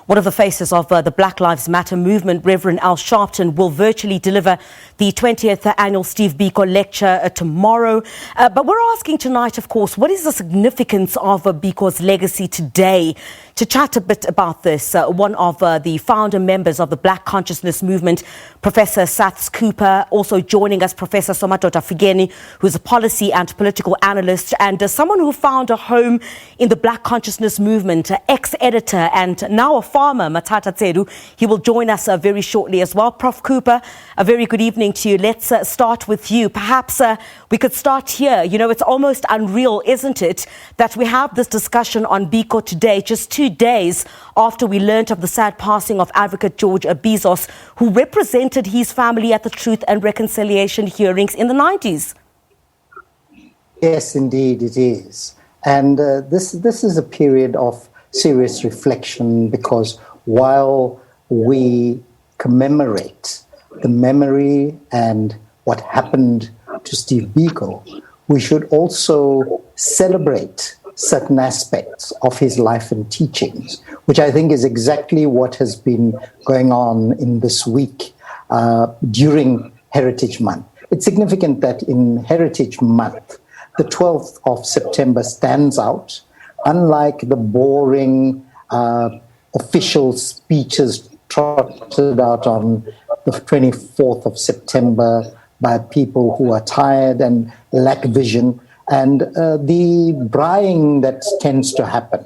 One of the faces of the Black Lives Matter movement, Rev Al Sharpton, will virtually deliver the 20th annual Steve Biko Lecture tomorrow. But we're asking tonight, of course, what is the significance of Biko's legacy today? To chat a bit about this, one of the founder members of the Black Consciousness Movement, Professor Saths Cooper, also joining us, Professor Somadoda Fikeni, who's a policy and political analyst, and someone who found a home in the Black Consciousness Movement, ex-editor and now a farmer, Mathatha Tsedu. He will join us very shortly as well. Prof. Cooper, a very good evening to you. Let's start with you. Perhaps we could start here. You know, it's almost unreal, isn't it, that we have this discussion on Biko today, just 2 days after we learnt of the sad passing of Advocate George Bizos, who represented his family at the Truth and Reconciliation hearings in the 90s. Yes, indeed it is. And this is a period of serious reflection, because while we commemorate the memory and what happened to Steve Biko, we should also celebrate certain aspects of his life and teachings, which I think is exactly what has been going on in this week during Heritage Month. It's significant that in Heritage Month, the 12th of September stands out. Unlike the boring official speeches trotted out on the 24th of September by people who are tired and lack vision, and the braaiing that tends to happen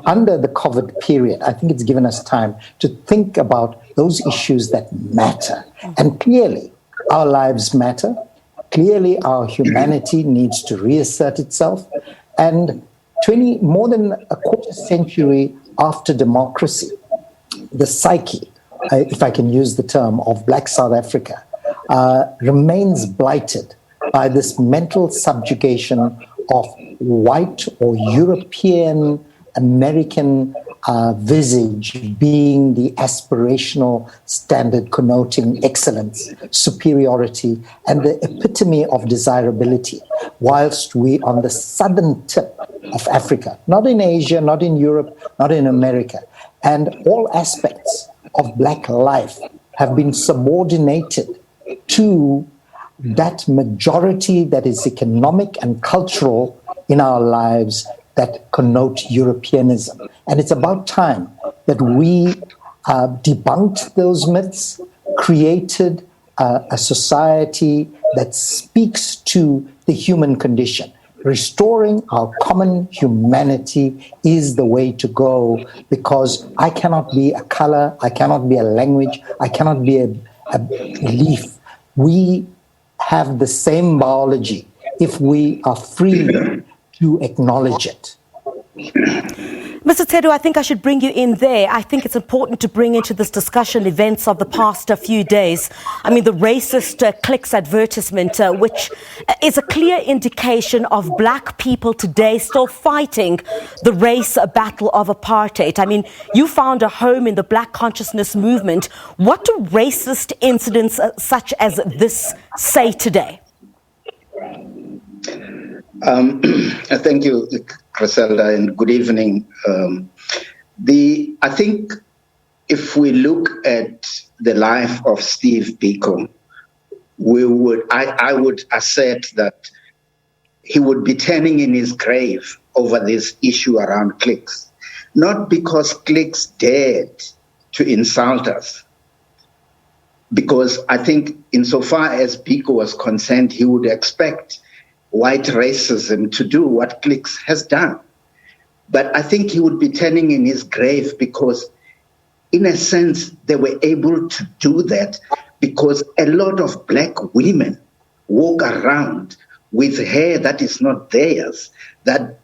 under the COVID period, I think it's given us time to think about those issues that matter. And clearly, our lives matter. Clearly, our humanity needs to reassert itself. And more than a quarter century after democracy, the psyche, if I can use the term, of Black South Africa remains blighted by this mental subjugation of white or European American visage being the aspirational standard connoting excellence, superiority, and the epitome of desirability, whilst we on the southern tip of Africa, not in Asia, not in Europe, not in America, and all aspects of Black life have been subordinated to that majority that is economic and cultural in our lives that connote Europeanism. And it's about time that we debunked those myths, created a society that speaks to the human condition. Restoring our common humanity is the way to go, because I cannot be a color, I cannot be a language, I cannot be a belief. We have the same biology if we are free to acknowledge it. Mr. Tsedu, I think I should bring you in there. I think it's important to bring into this discussion events of the past few days. I mean, the racist clicks advertisement, which is a clear indication of Black people today still fighting the race battle of apartheid. I mean, you found a home in the Black Consciousness Movement. What do racist incidents such as this say today? Thank you, Griselda, and good evening. I think if we look at the life of Steve Biko, I would assert that he would be turning in his grave over this issue around cliques, not because cliques dared to insult us, because I think insofar as Biko was concerned, he would expect white racism to do what cliques has done. But I think he would be turning in his grave because, in a sense, they were able to do that because a lot of Black women walk around with hair that is not theirs, that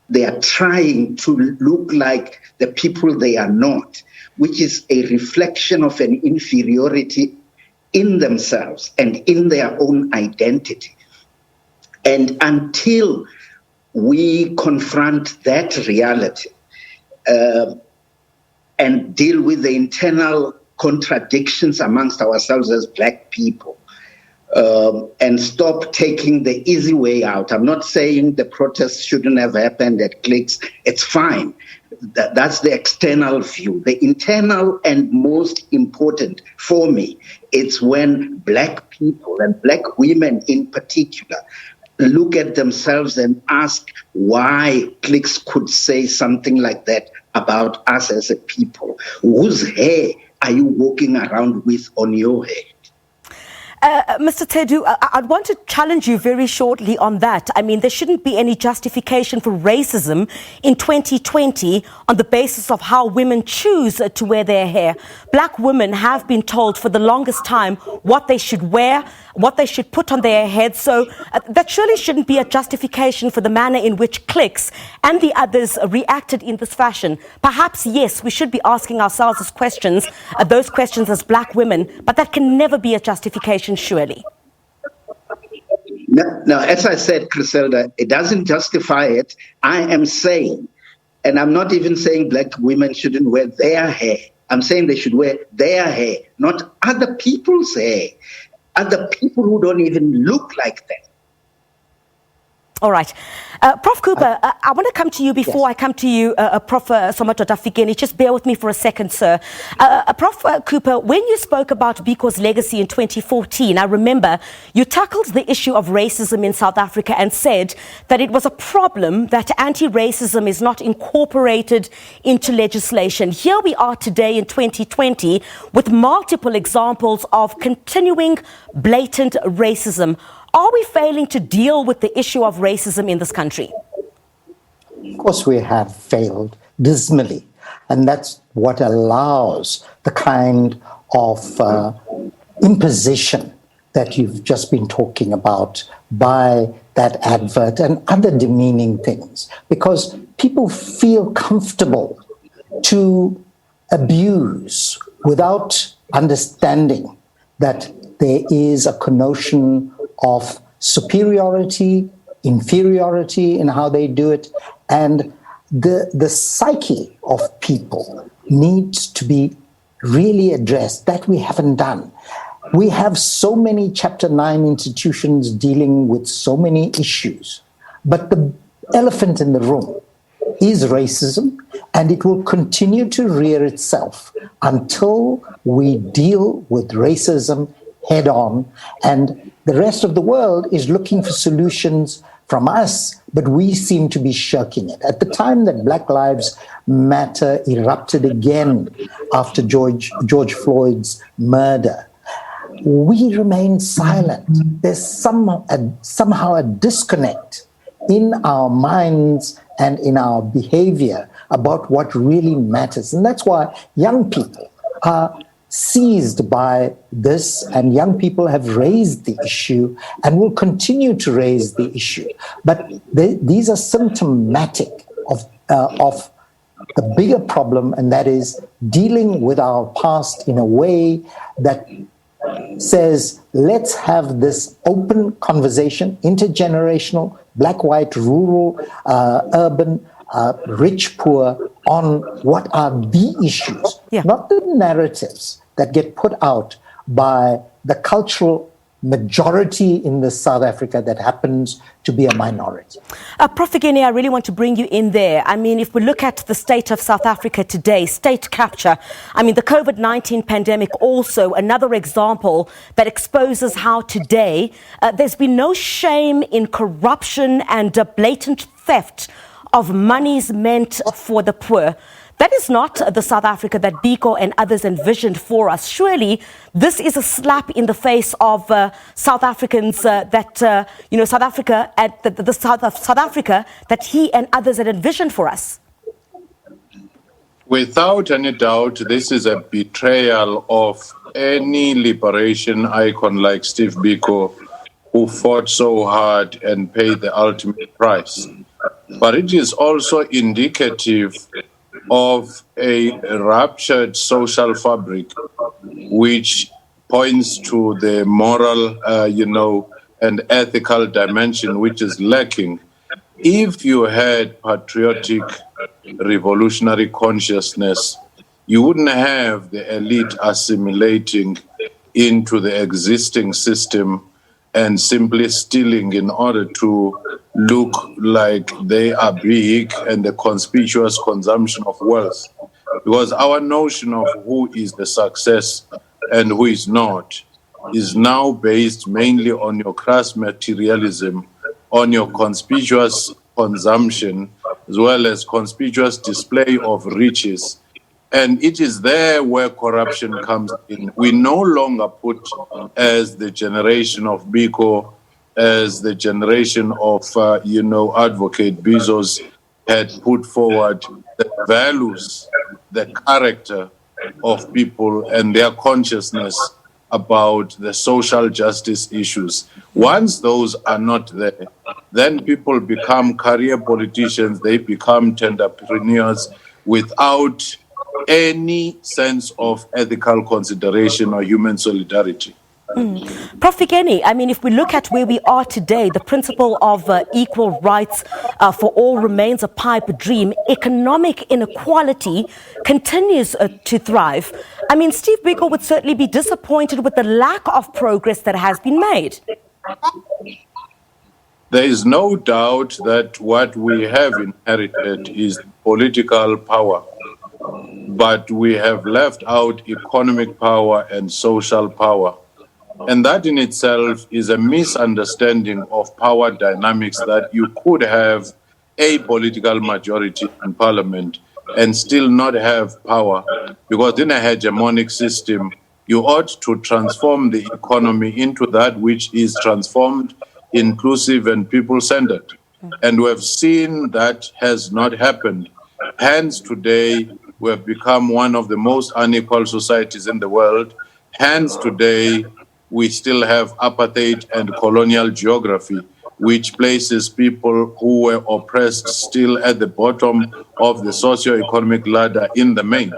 they are trying to look like the people they are not, which is a reflection of an inferiority in themselves and in their own identity. And until we confront that reality and deal with the internal contradictions amongst ourselves as Black people, and stop taking the easy way out. I'm not saying the protests shouldn't have happened at cliques. It's fine. That's the external view. The internal and most important for me, it's when Black people and Black women in particular look at themselves and ask why cliques could say something like that about us as a people. Whose hair are you walking around with on your head? Mr. Tsedu, I'd want to challenge you very shortly on that. I mean, there shouldn't be any justification for racism in 2020 on the basis of how women choose to wear their hair. Black women have been told for the longest time what they should wear, what they should put on their heads. So that surely shouldn't be a justification for the manner in which cliques and the others reacted in this fashion. Perhaps, yes, we should be asking ourselves those questions as Black women, but that can never be a justification, surely. No, as I said, Griselda, it doesn't justify it. I am saying, and I'm not even saying Black women shouldn't wear their hair. I'm saying they should wear their hair, not other people's hair. Other people who don't even look like them. All right. Prof. Cooper, I want to come to you before I come to you, Prof. Somadoda Fikeni. Just bear with me for a second, sir. Prof. Cooper, when you spoke about Biko's legacy in 2014, I remember you tackled the issue of racism in South Africa and said that it was a problem that anti-racism is not incorporated into legislation. Here we are today in 2020 with multiple examples of continuing blatant racism. Are we failing to deal with the issue of racism in this country? Of course, we have failed dismally. And that's what allows the kind of imposition that you've just been talking about by that advert and other demeaning things. Because people feel comfortable to abuse without understanding that there is a connotation of superiority, inferiority in how they do it, and the psyche of people needs to be really addressed. That we haven't done. We have so many Chapter 9 institutions dealing with so many issues, but the elephant in the room is racism, and it will continue to rear itself until we deal with racism head on, and the rest of the world is looking for solutions from us, but we seem to be shirking it. At the time that Black Lives Matter erupted again after George Floyd's murder, we remained silent. There's somehow a disconnect in our minds and in our behavior about what really matters. And that's why young people are seized by this, and young people have raised the issue and will continue to raise the issue. But these are symptomatic of the bigger problem, and that is dealing with our past in a way that says, let's have this open conversation, intergenerational, black, white, rural, urban, rich, poor, on what are the issues, not the narratives that get put out by the cultural majority in the South Africa that happens to be a minority. Prof. Fikeni, I really want to bring you in there. I mean, if we look at the state of South Africa today, state capture, I mean, the COVID-19 pandemic also another example that exposes how today there's been no shame in corruption and blatant theft of monies meant for the poor. That is not the South Africa that Biko and others envisioned for us. Surely this is a slap in the face of South Africans South Africa, at the South of South Africa that he and others had envisioned for us. Without any doubt, this is a betrayal of any liberation icon like Steve Biko, who fought so hard and paid the ultimate price. But it is also indicative of a ruptured social fabric, which points to the moral, and ethical dimension, which is lacking. If you had patriotic revolutionary consciousness, you wouldn't have the elite assimilating into the existing system and simply stealing in order to look like they are big and the conspicuous consumption of wealth. Because our notion of who is the success and who is not is now based mainly on your crass materialism, on your conspicuous consumption, as well as conspicuous display of riches. And it is there where corruption comes in. We no longer put as the generation of Biko, as the generation of, Advocate Bezos had put forward the values, the character of people and their consciousness about the social justice issues. Once those are not there, then people become career politicians, they become entrepreneurs without any sense of ethical consideration or human solidarity. Prof. Fikeni, I mean, if we look at where we are today, the principle of equal rights for all remains a pipe dream. Economic inequality continues to thrive. I mean, Steve Biko would certainly be disappointed with the lack of progress that has been made. There is no doubt that what we have inherited is political power, but we have left out economic power and social power. And that in itself is a misunderstanding of power dynamics, that you could have a political majority in parliament and still not have power, because in a hegemonic system, you ought to transform the economy into that which is transformed, inclusive and people-centered. And we have seen that has not happened. Hence, today, we have become one of the most unequal societies in the world. Hence, today, we still have apartheid and colonial geography, which places people who were oppressed still at the bottom of the socio-economic ladder in the main.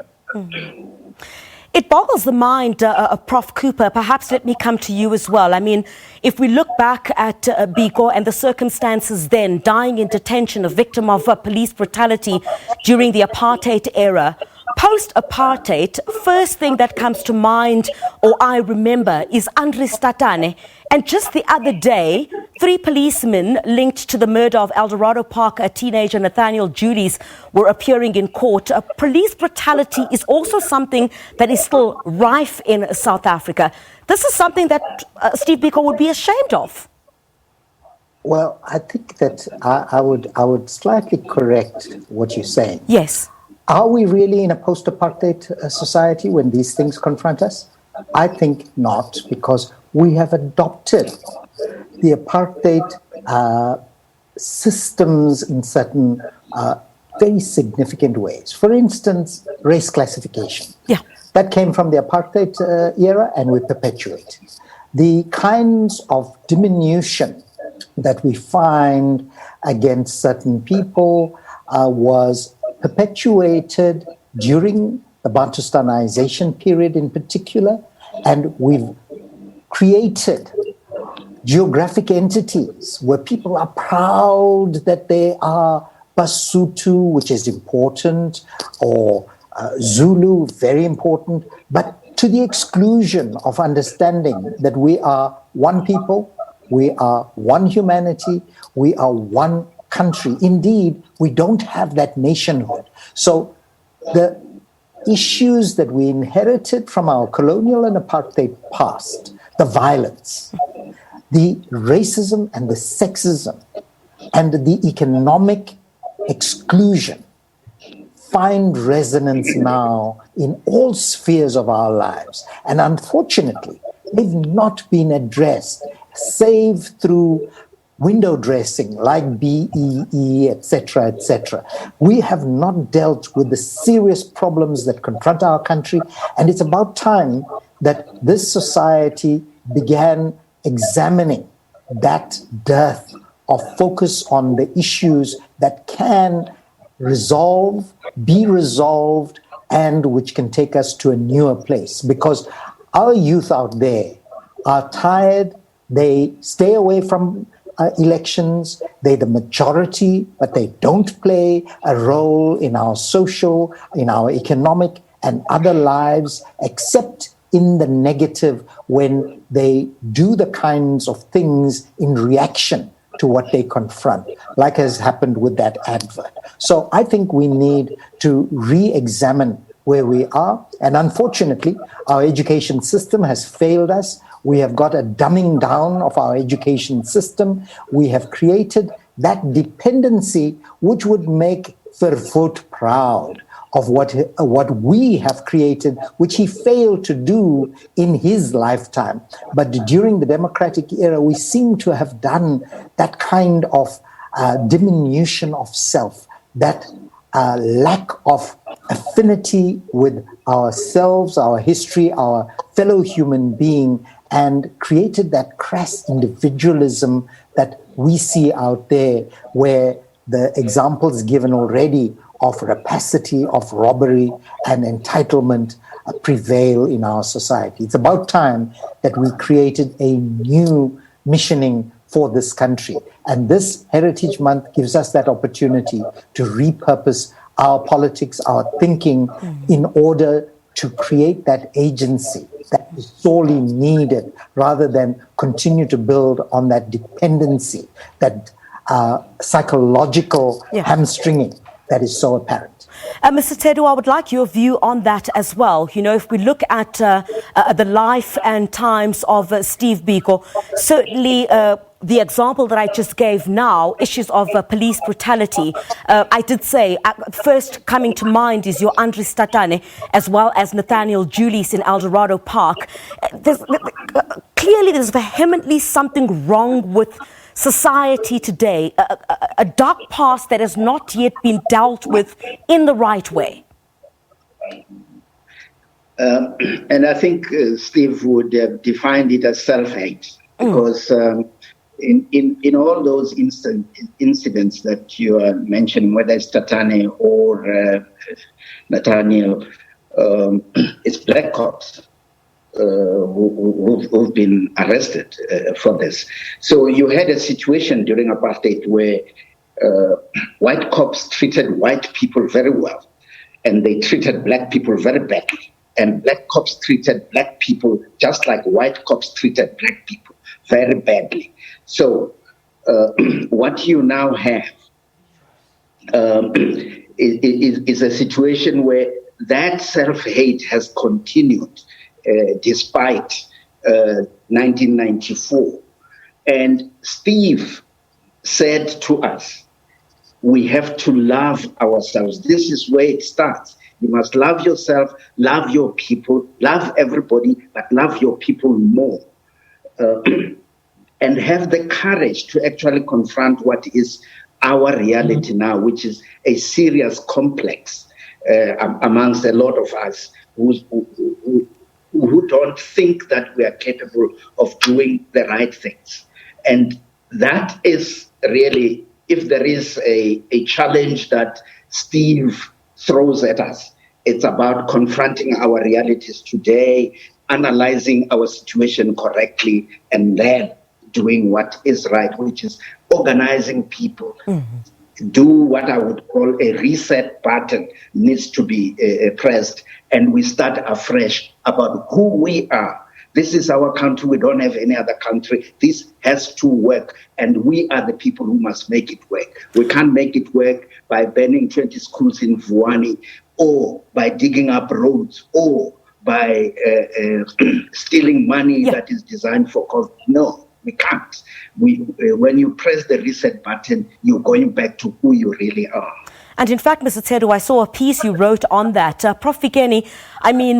It boggles the mind, Prof. Cooper. Perhaps let me come to you as well. I mean, if we look back at Biko and the circumstances then, dying in detention, a victim of police brutality during the apartheid era, post-apartheid, first thing that comes to mind or I remember is Andries Tatane. And just the other day, 3 policemen linked to the murder of Eldorado Park teenager Nathaniel Julies were appearing in court. Police brutality is also something that is still rife in South Africa. This is something that Steve Biko would be ashamed of. Well, I think that I would slightly correct what you're saying. Yes. Are we really in a post-apartheid society when these things confront us? I think not, because we have adopted the apartheid systems in certain very significant ways. For instance, race classification. Yeah. That came from the apartheid era, and we perpetuate it. The kinds of diminution that we find against certain people was perpetuated during the Bantustanization period in particular, and we've created geographic entities where people are proud that they are Basotho, which is important, or Zulu, very important, but to the exclusion of understanding that we are one people, we are one humanity, we are one country. Indeed, we don't have that nationhood. So the issues that we inherited from our colonial and apartheid past, the violence, the racism and the sexism, and the economic exclusion find resonance now in all spheres of our lives. And unfortunately, they've not been addressed, save through window dressing like BEE, etc., etc. We have not dealt with the serious problems that confront our country, and it's about time that this society began examining that dearth of focus on the issues that can resolve, be resolved, and which can take us to a newer place. Because our youth out there are tired, they stay away from elections, they're the majority, but they don't play a role in our social, in our economic and other lives, except in the negative when they do the kinds of things in reaction to what they confront, like has happened with that advert. So I think we need to re-examine where we are. And unfortunately, our education system has failed us. We have got a dumbing down of our education system. We have created that dependency which would make Verwoerd proud of what we have created, which he failed to do in his lifetime. But during the democratic era, we seem to have done that kind of diminution of self, that lack of affinity with ourselves, our history, our fellow human being, and created that crass individualism that we see out there, where the examples given already of rapacity, of robbery, and entitlement prevail in our society. It's about time that we created a new missioning for this country. And this Heritage Month gives us that opportunity to repurpose our politics, our thinking, in order to create that agency that is sorely needed, rather than continue to build on that dependency, that psychological hamstringing that is so apparent. Mr. Tsedu, I would like your view on that as well. You know, if we look at the life and times of Steve Biko, certainly the example that I just gave now, issues of police brutality, I did say, first coming to mind is your Andries Tatane, as well as Nathaniel Julius in El Dorado Park. Clearly, there's vehemently something wrong with society today, a dark past that has not yet been dealt with in the right way. And I think Steve would have defined it as self-hate, because in all those incidents that you are mentioning, whether it's Tatane or Nathaniel, it's black cops who've been arrested for this. So you had a situation during apartheid where white cops treated white people very well, and they treated black people very badly. And black cops treated black people just like white cops treated black people very badly. So what you now have is a situation where that self-hate has continued despite 1994. And Steve said to us, we have to love ourselves. This is where it starts. You must love yourself, love your people, love everybody, but love your people more. And have the courage to actually confront what is our reality now, which is a serious complex amongst a lot of us who don't think that we are capable of doing the right things. And that is really, if there is a challenge that Steve throws at us, it's about confronting our realities today, analyzing our situation correctly, and then doing what is right, which is organizing people. Do what I would call a reset button needs to be pressed, and we start afresh about who we are. This is our country. We don't have any other country. This has to work, and we are the people who must make it work. We can't make it work by banning 20 schools in Vuani, or by digging up roads, or by stealing money that is designed for COVID. No. We can't. When you press the reset button, you're going back to who you really are. And in fact, Mr. Tsedu, I saw a piece you wrote on that. Prof. Fikeni, I mean,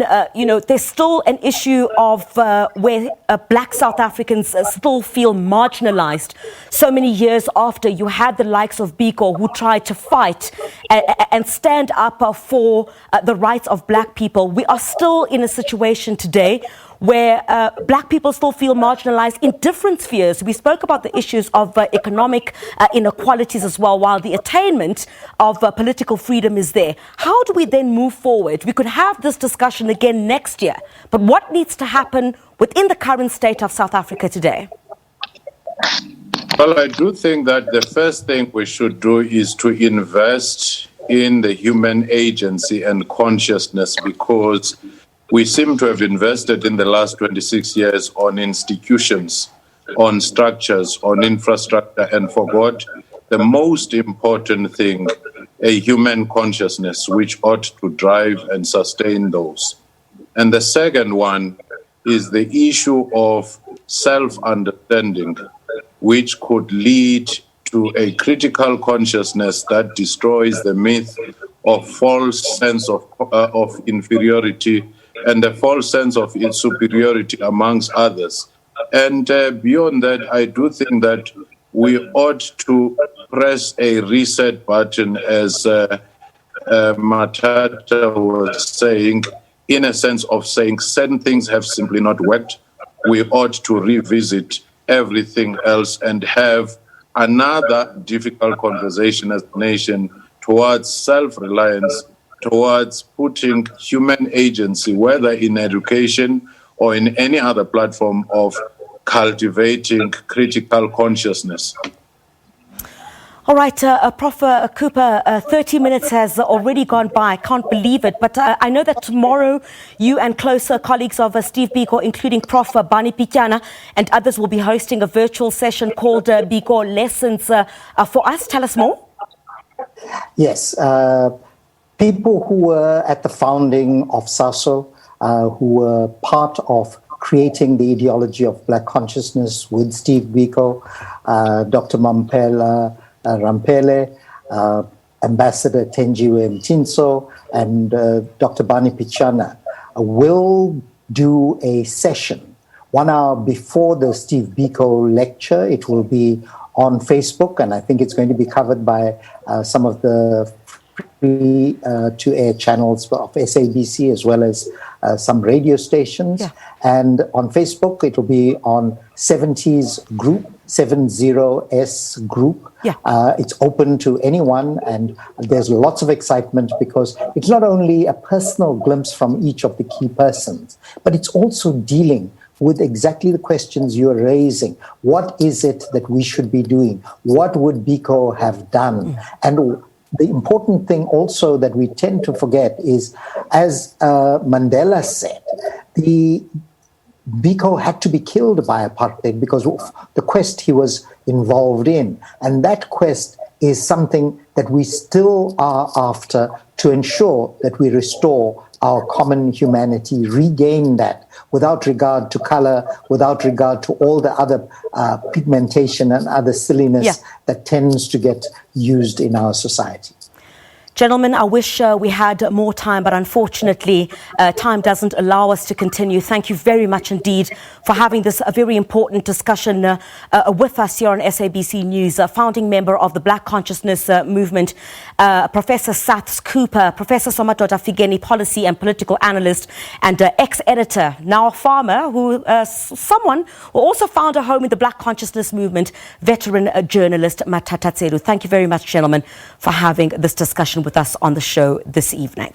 there's still an issue of where black South Africans still feel marginalized. So many years after you had the likes of Biko who tried to fight and stand up for the rights of black people, we are still in a situation today where black people still feel marginalized in different spheres. We spoke about the issues of economic inequalities as well, while the attainment of political freedom is there. How do we then move forward? We could have this discussion again next year, but what needs to happen within the current state of South Africa today? Well, I do think that the first thing we should do is to invest in the human agency and consciousness, because we seem to have invested in the last 26 years on institutions on structures, on infrastructure, and forgot the most important thing, a human consciousness, which ought to drive and sustain those. And the second one is the issue of self-understanding, which could lead to a critical consciousness that destroys the myth of false sense of inferiority and the false sense of superiority amongst others. And beyond that, I do think that we ought to press a reset button, as Mathatha was saying, in a sense of saying certain things have simply not worked. We ought to revisit everything else and have another difficult conversation as a nation towards self-reliance, towards putting human agency, whether in education or in any other platform, of cultivating critical consciousness. All right, Prof. Cooper, 30 minutes has already gone by. I can't believe it. But I know that tomorrow you and closer colleagues of Steve Biko, including Prof. Bani Pityana and others, will be hosting a virtual session called Biko Lessons for us. Tell us more. Yes. People who were at the founding of SASO, who were part of creating the ideology of Black consciousness with Steve Biko, Dr. Mampela Rampele, Ambassador Tenjiwe Mtinso, and Dr. Bani Pityana will do a session 1 hour before the Steve Biko lecture. It will be on Facebook, and I think it's going to be covered by some of the free to-air channels of SABC as well as some radio stations. Yeah. And on Facebook, it will be on 70s group, 70S group. Yeah. It's open to anyone, and there's lots of excitement because it's not only a personal glimpse from each of the key persons, but it's also dealing with exactly the questions you're raising. What is it that we should be doing? What would Biko have done? And the important thing also that we tend to forget is, as Mandela said, the Biko had to be killed by apartheid because of the quest he was involved in. And that quest is something that we still are after, to ensure that we restore our common humanity, regain that without regard to color, without regard to all the other pigmentation and other silliness that tends to get used in our society. Gentlemen, I wish we had more time, but unfortunately, time doesn't allow us to continue. Thank you very much indeed for having this very important discussion with us here on SABC News. A founding member of the Black Consciousness Movement, Professor Saths Cooper, Professor Somadoda Fikeni, policy and political analyst, and ex-editor, now a farmer, who someone who also found a home in the Black Consciousness Movement, veteran journalist Mathatha Tsedu. Thank you very much, gentlemen, for having this discussion with us on the show this evening.